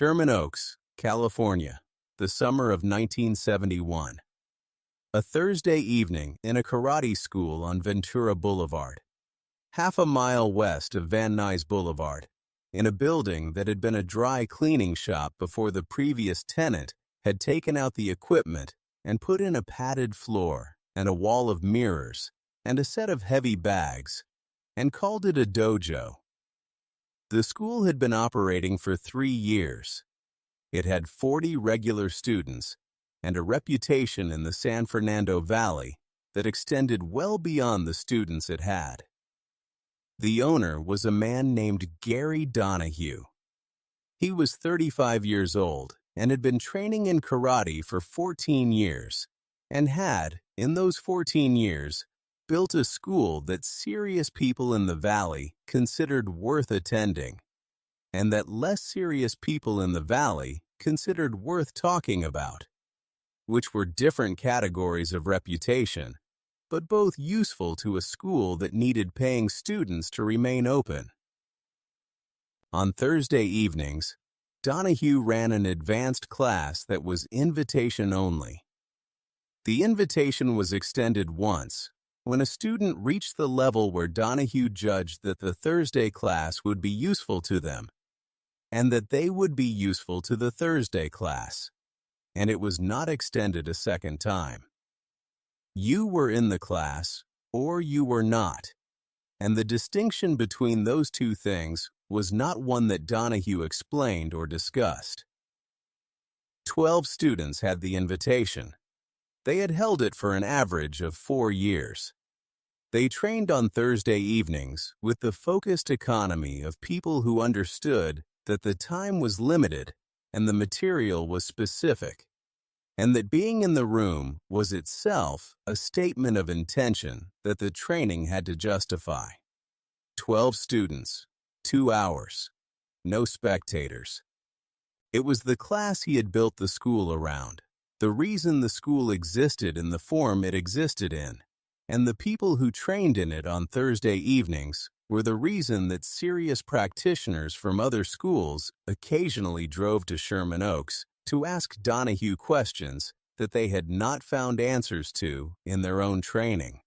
Sherman Oaks, California, the summer of 1971. A Thursday evening in a karate school on Ventura Boulevard, half a mile west of Van Nuys Boulevard, in a building that had been a dry cleaning shop before the previous tenant had taken out the equipment and put in a padded floor and a wall of mirrors and a set of heavy bags, and called it a dojo. The school had been operating for 3 years. It had 40 regular students and a reputation in the San Fernando Valley that extended well beyond the students it had. The owner was a man named Gary Donahue. He was 35 years old and had been training in karate for 14 years and had, in those 14 years, built a school that serious people in the valley considered worth attending, and that less serious people in the valley considered worth talking about, which were different categories of reputation, but both useful to a school that needed paying students to remain open. On Thursday evenings, Donahue ran an advanced class that was invitation only. The invitation was extended once, when a student reached the level where Donahue judged that the Thursday class would be useful to them, and that they would be useful to the Thursday class, and it was not extended a second time. You were in the class, or you were not, and the distinction between those two things was not one that Donahue explained or discussed. 12 students had the invitation. They had held it for an average of 4 years. They trained on Thursday evenings with the focused economy of people who understood that the time was limited and the material was specific, and that being in the room was itself a statement of intention that the training had to justify. 12 students, 2 hours, no spectators. It was the class he had built the school around, the reason the school existed in the form it existed in, and the people who trained in it on Thursday evenings were the reason that serious practitioners from other schools occasionally drove to Sherman Oaks to ask Donahue questions that they had not found answers to in their own training.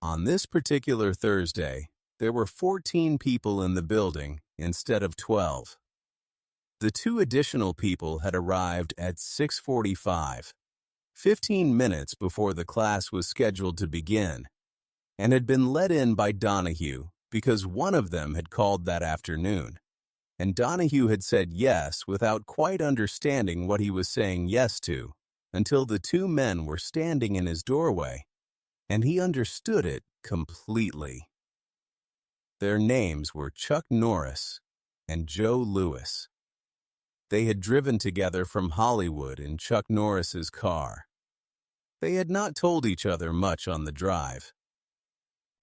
On this particular Thursday, there were 14 people in the building instead of 12. The 2 additional people had arrived at 6:45, 15 minutes before the class was scheduled to begin, and had been let in by Donahue because one of them had called that afternoon, and Donahue had said yes without quite understanding what he was saying yes to until the 2 men were standing in his doorway, and he understood it completely. Their names were Chuck Norris and Joe Lewis. They had driven together from Hollywood in Chuck Norris's car. They had not told each other much on the drive.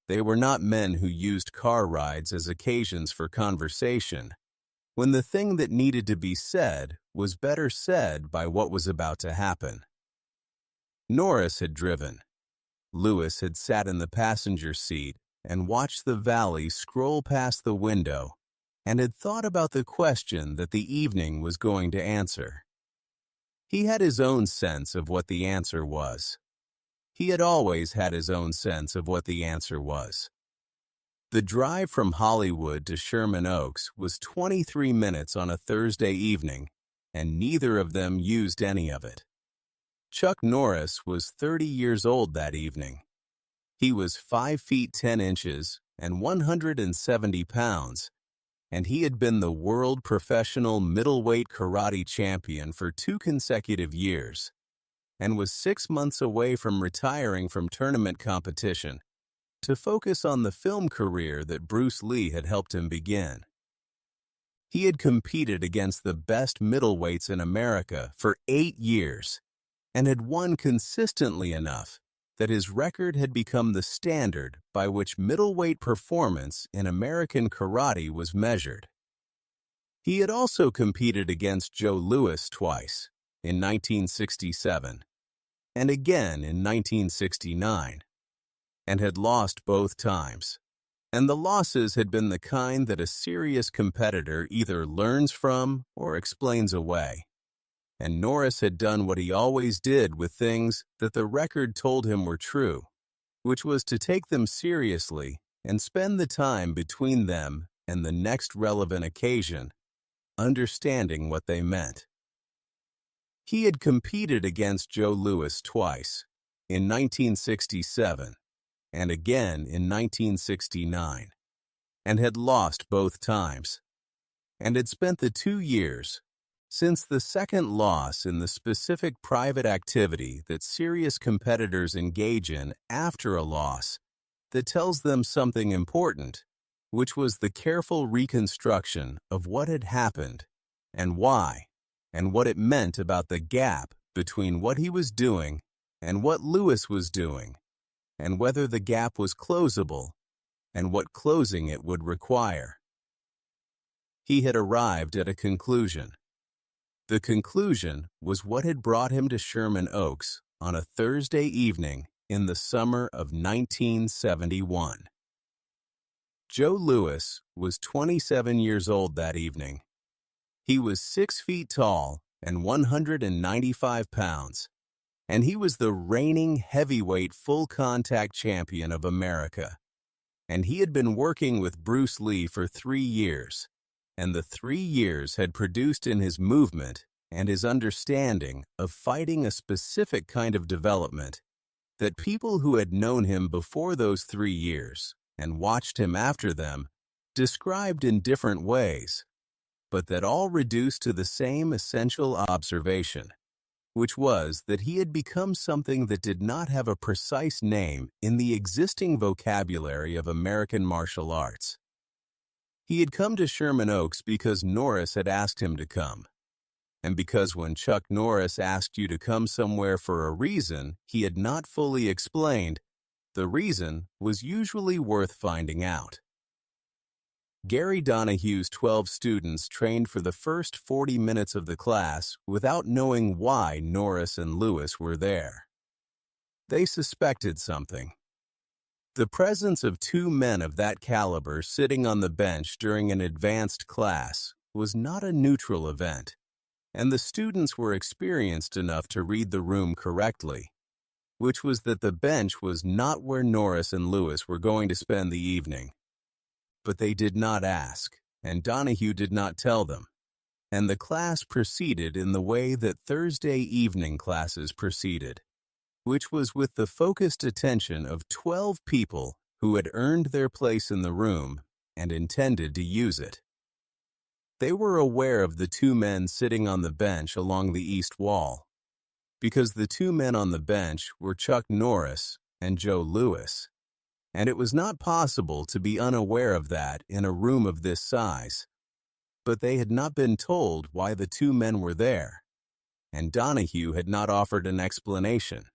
They were not men who used car rides as occasions for conversation, when the thing that needed to be said was better said by what was about to happen. Norris had driven. Lewis had sat in the passenger seat and watched the valley scroll past the window and had thought about the question that the evening was going to answer. He had his own sense of what the answer was. He had always had his own sense of what the answer was. The drive from Hollywood to Sherman Oaks was 23 minutes on a Thursday evening, and neither of them used any of it. Chuck Norris was 30 years old that evening. He was 5 feet 10 inches and 170 pounds, and he had been the world professional middleweight karate champion for 2 consecutive years, and was 6 months away from retiring from tournament competition to focus on the film career that Bruce Lee had helped him begin. He had competed against the best middleweights in America for 8 years, and had won consistently enough that his record had become the standard by which middleweight performance in American karate was measured. He had also competed against Joe Lewis twice, in 1967, and again in 1969, and had lost both times, And the losses had been the kind that a serious competitor either learns from or explains away. And Norris had done what he always did with things that the record told him were true, which was to take them seriously and spend the time between them and the next relevant occasion, understanding what they meant. He had competed against Joe Louis twice, in 1967 and again in 1969, and had lost both times, and had spent the 2 years since the second loss in the specific private activity that serious competitors engage in after a loss that tells them something important, which was the careful reconstruction of what had happened and why, and what it meant about the gap between what he was doing and what Louis was doing, and whether the gap was closable and what closing it would require. He had arrived at a conclusion. The conclusion was what had brought him to Sherman Oaks on a Thursday evening in the summer of 1971. Joe Louis was 27 years old that evening. He was 6 feet tall and 195 pounds, and he was the reigning heavyweight full-contact champion of America. And he had been working with Bruce Lee for 3 years, and the 3 years had produced in his movement and his understanding of fighting a specific kind of development that people who had known him before those 3 years and watched him after them described in different ways, but that all reduced to the same essential observation, which was that he had become something that did not have a precise name in the existing vocabulary of American martial arts. He had come to Sherman Oaks because Norris had asked him to come, and because when Chuck Norris asked you to come somewhere for a reason he had not fully explained, the reason was usually worth finding out. Gary Donahue's 12 students trained for the first 40 minutes of the class without knowing why Norris and Louis were there. They suspected something. The presence of 2 men of that caliber sitting on the bench during an advanced class was not a neutral event, and the students were experienced enough to read the room correctly, which was that the bench was not where Norris and Louis were going to spend the evening. But they did not ask, and Donahue did not tell them, and the class proceeded in the way that Thursday evening classes proceeded, which was with the focused attention of 12 people who had earned their place in the room and intended to use it. They were aware of the 2 men sitting on the bench along the east wall, because the 2 men on the bench were Chuck Norris and Joe Louis, and it was not possible to be unaware of that in a room of this size. But they had not been told why the 2 men were there, and Donahue had not offered an explanation.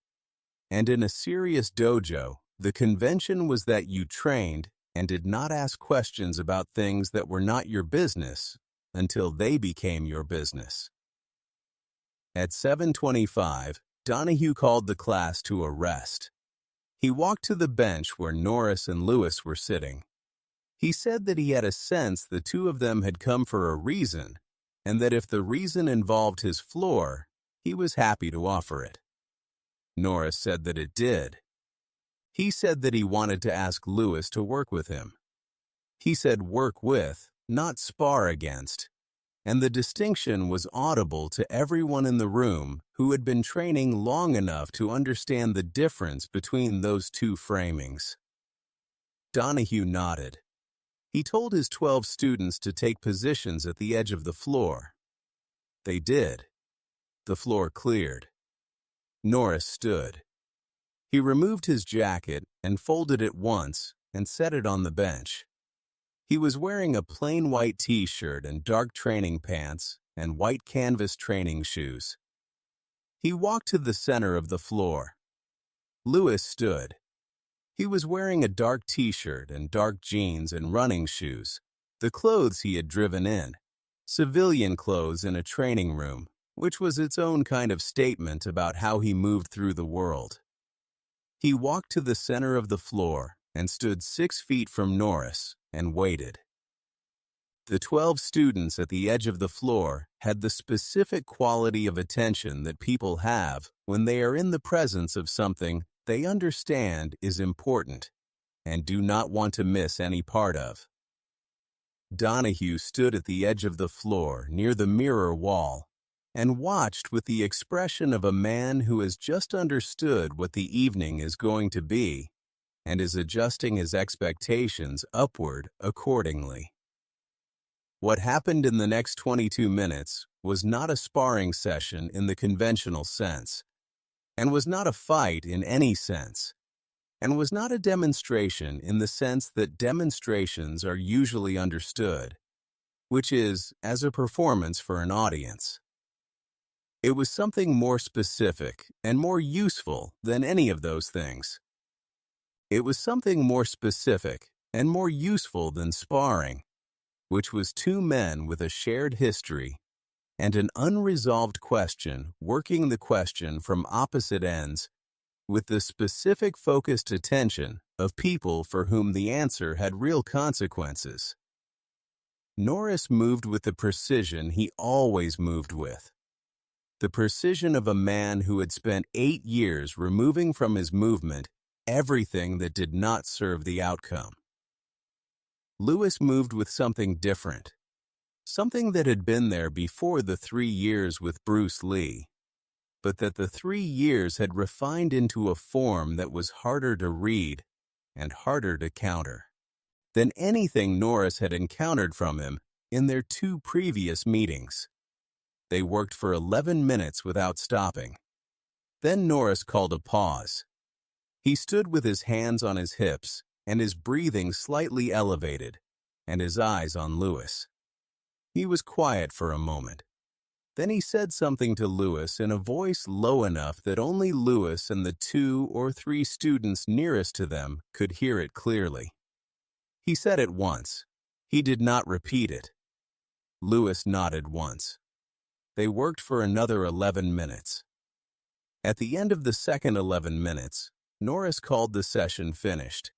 And in a serious dojo, the convention was that you trained and did not ask questions about things that were not your business until they became your business. At 7:25, Donahue called the class to a rest. He walked to the bench where Norris and Louis were sitting. He said that he had a sense the 2 of them had come for a reason, and that if the reason involved his floor, he was happy to offer it. Norris said that it did. He said that he wanted to ask Louis to work with him. He said work with, not spar against, and the distinction was audible to everyone in the room who had been training long enough to understand the difference between those 2 framings. Donahue nodded. He told his 12 students to take positions at the edge of the floor. They did. The floor cleared. Norris stood. He removed his jacket and folded it once and set it on the bench. He was wearing a plain white t-shirt and dark training pants and white canvas training shoes. He walked to the center of the floor. Louis stood. He was wearing a dark t-shirt and dark jeans and running shoes, the clothes he had driven in, civilian clothes in a training room, which was its own kind of statement about how he moved through the world. He walked to the center of the floor and stood 6 feet from Norris and waited. The 12 students at the edge of the floor had the specific quality of attention that people have when they are in the presence of something they understand is important and do not want to miss any part of. Donahue stood at the edge of the floor near the mirror wall and watched with the expression of a man who has just understood what the evening is going to be and is adjusting his expectations upward accordingly. What happened in the next 22 minutes was not a sparring session in the conventional sense, and was not a fight in any sense, and was not a demonstration in the sense that demonstrations are usually understood, which is as a performance for an audience. It was something more specific and more useful than any of those things. It was something more specific and more useful than sparring, which was two men with a shared history and an unresolved question working the question from opposite ends with the specific focused attention of people for whom the answer had real consequences. Norris moved with the precision he always moved with, the precision of a man who had spent 8 years removing from his movement everything that did not serve the outcome. Lewis moved with something different, something that had been there before the 3 years with Bruce Lee, but that the 3 years had refined into a form that was harder to read and harder to counter than anything Norris had encountered from him in their 2 previous meetings. They worked for 11 minutes without stopping. Then Norris called a pause. He stood with his hands on his hips and his breathing slightly elevated, and his eyes on Lewis. He was quiet for a moment. Then he said something to Lewis in a voice low enough that only Lewis and the 2 or 3 students nearest to them could hear it clearly. He said it once. He did not repeat it. Lewis nodded once. They worked for another 11 minutes. At the end of the second 11 minutes, Norris called the session finished.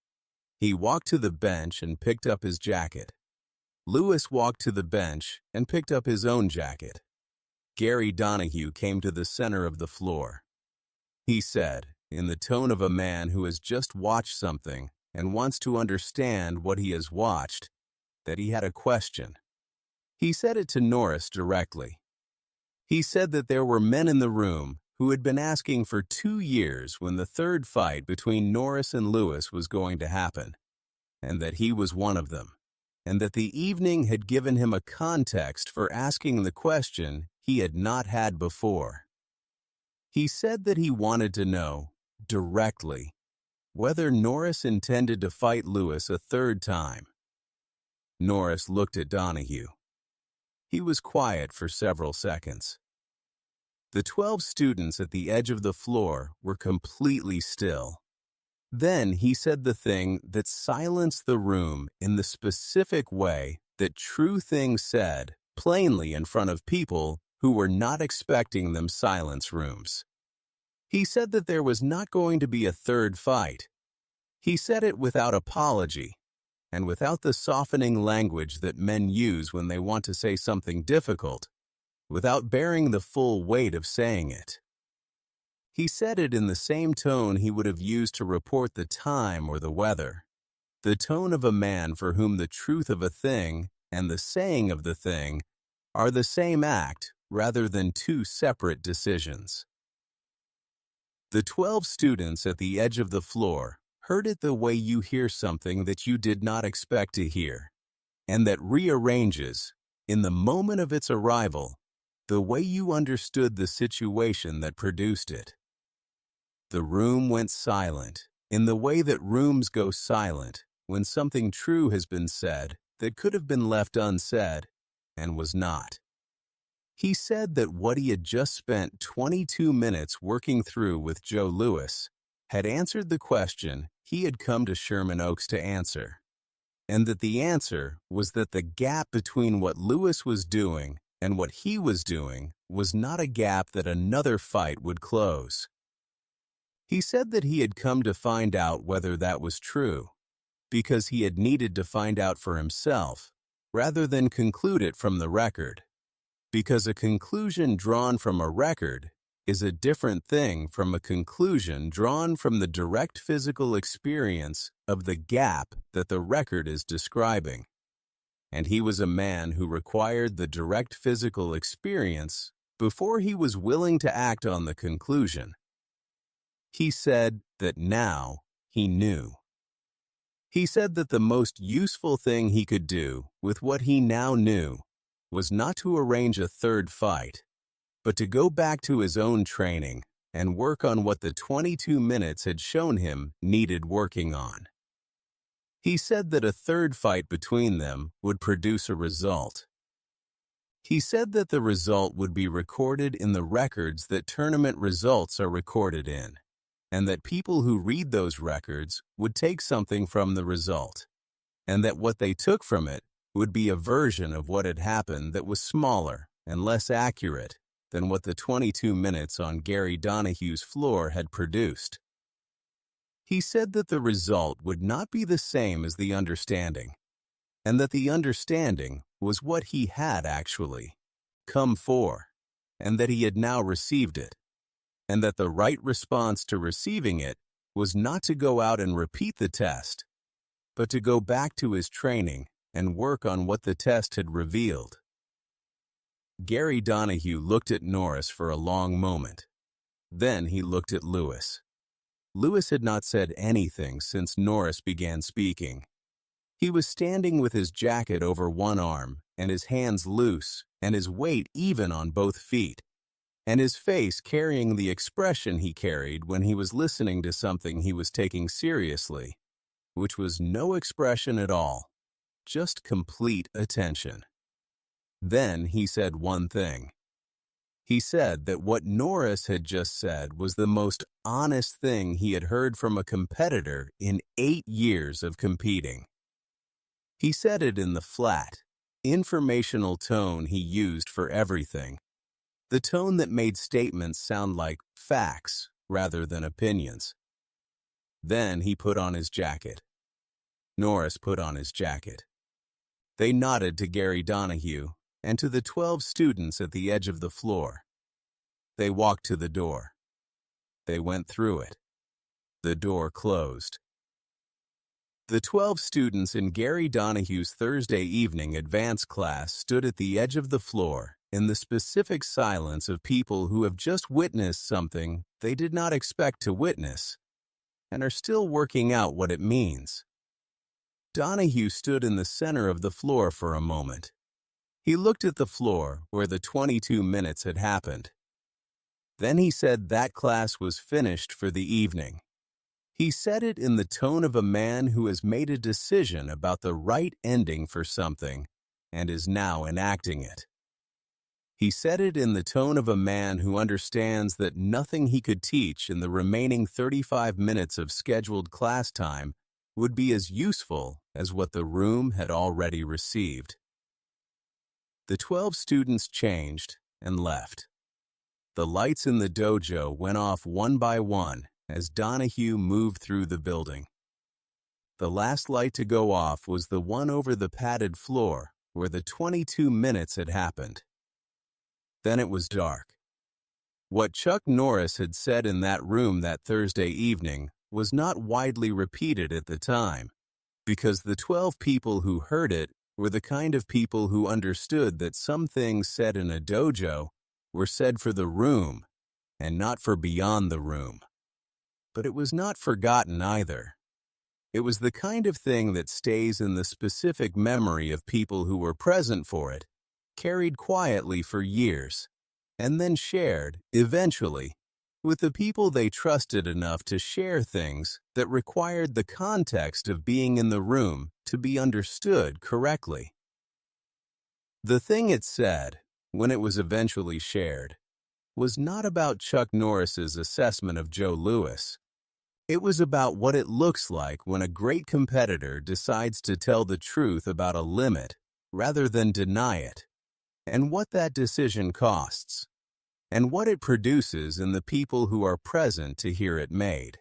He walked to the bench and picked up his jacket. Lewis walked to the bench and picked up his own jacket. Gary Donahue came to the center of the floor. He said, in the tone of a man who has just watched something and wants to understand what he has watched, that he had a question. He said it to Norris directly. He said that there were men in the room who had been asking for 2 years when the third fight between Norris and Lewis was going to happen, and that he was one of them, and that the evening had given him a context for asking the question he had not had before. He said that he wanted to know, directly, whether Norris intended to fight Lewis a third time. Norris looked at Donahue. He was quiet for several seconds. The 12 students at the edge of the floor were completely still. Then he said the thing that silenced the room in the specific way that true things said plainly in front of people who were not expecting them silence rooms. He said that there was not going to be a third fight. He said it without apology and without the softening language that men use when they want to say something difficult, without bearing the full weight of saying it. He said it in the same tone he would have used to report the time or the weather, the tone of a man for whom the truth of a thing and the saying of the thing are the same act rather than 2 separate decisions. The 12 students at the edge of the floor heard it the way you hear something that you did not expect to hear, and that rearranges, in the moment of its arrival, the way you understood the situation that produced it. The room went silent in the way that rooms go silent when something true has been said that could have been left unsaid and was not. He said that what he had just spent 22 minutes working through with Joe Lewis had answered the question he had come to Sherman Oaks to answer, and that the answer was that the gap between what Lewis was doing and what he was doing was not a gap that another fight would close. He said that he had come to find out whether that was true, because he had needed to find out for himself, rather than conclude it from the record. Because a conclusion drawn from a record is a different thing from a conclusion drawn from the direct physical experience of the gap that the record is describing. And he was a man who required the direct physical experience before he was willing to act on the conclusion. He said that now he knew. He said that the most useful thing he could do with what he now knew was not to arrange a third fight, but to go back to his own training and work on what the 22 minutes had shown him needed working on. He said that a third fight between them would produce a result. He said that the result would be recorded in the records that tournament results are recorded in, and that people who read those records would take something from the result, and that what they took from it would be a version of what had happened that was smaller and less accurate than what the 22 minutes on Gary Donahue's floor had produced. He said that the result would not be the same as the understanding, and that the understanding was what he had actually come for, and that he had now received it, and that the right response to receiving it was not to go out and repeat the test, but to go back to his training and work on what the test had revealed. Gary Donahue looked at Norris for a long moment. Then he looked at Lewis. Lewis had not said anything since Norris began speaking. He was standing with his jacket over one arm and his hands loose and his weight even on both feet, and his face carrying the expression he carried when he was listening to something he was taking seriously, which was no expression at all, just complete attention. Then he said one thing. He said that what Norris had just said was the most honest thing he had heard from a competitor in 8 years of competing. He said it in the flat, informational tone he used for everything, the tone that made statements sound like facts rather than opinions. Then he put on his jacket. Norris put on his jacket. They nodded to Gary Donahue and to the 12 students at the edge of the floor. They walked to the door. They went through it. The door closed. The 12 students in Gary Donahue's Thursday evening advance class stood at the edge of the floor in the specific silence of people who have just witnessed something they did not expect to witness and are still working out what it means. Donahue stood in the center of the floor for a moment. He looked at the floor where the 22 minutes had happened. Then he said that class was finished for the evening. He said it in the tone of a man who has made a decision about the right ending for something and is now enacting it. He said it in the tone of a man who understands that nothing he could teach in the remaining 35 minutes of scheduled class time would be as useful as what the room had already received. The 12 students changed and left. The lights in the dojo went off one by one as Donahue moved through the building. The last light to go off was the one over the padded floor where the 22 minutes had happened. Then it was dark. What Chuck Norris had said in that room that Thursday evening was not widely repeated at the time, because the 12 people who heard it were the kind of people who understood that some things said in a dojo were said for the room and not for beyond the room. But it was not forgotten either. It was the kind of thing that stays in the specific memory of people who were present for it, carried quietly for years, and then shared, eventually, with the people they trusted enough to share things that required the context of being in the room to be understood correctly. The thing it said, when it was eventually shared, was not about Chuck Norris's assessment of Joe Louis. It was about what it looks like when a great competitor decides to tell the truth about a limit rather than deny it, and what that decision costs, and what it produces in the people who are present to hear it made.